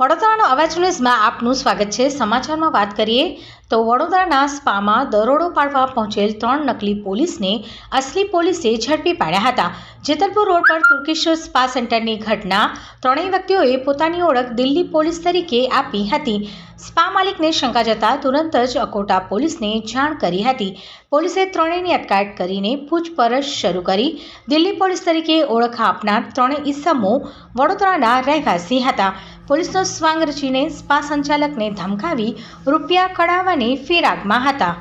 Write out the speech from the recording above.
વડોદરાનો અવાજ ન્યૂઝમાં આપનું સ્વાગત છે। સમાચારમાં વાત કરીએ તો વડોદરાના સ્પામાં દરોડો પાડવા પહોંચેલ 3 નકલી પોલીસને અસલી પોલીસે ઝડપી પાડ્યા હતા। જેતલપુર રોડ પર તુર્કીશ સ્પા સેન્ટરની ઘટના। ત્રણેય વ્યક્તિઓએ પોતાની ઓળખ દિલ્હી પોલીસ તરીકે આપી હતી। સ્પા માલિકને શંકા જતા તુરંત જ અકોટા પોલીસને જાણ કરી હતી। પોલીસે ત્રણેયની અટકાયત કરીને પૂછપરછ શરૂ કરી। દિલ્હી પોલીસ તરીકે ઓળખ આપનાર ત્રણેય ઈસમો વડોદરાના રહેવાસી હતા। પોલીસનો સ્વાંગ રચીને સ્પા સંચાલકને ધમકાવી રૂપિયા કઢાવવાની ફિરાકમાં હતા।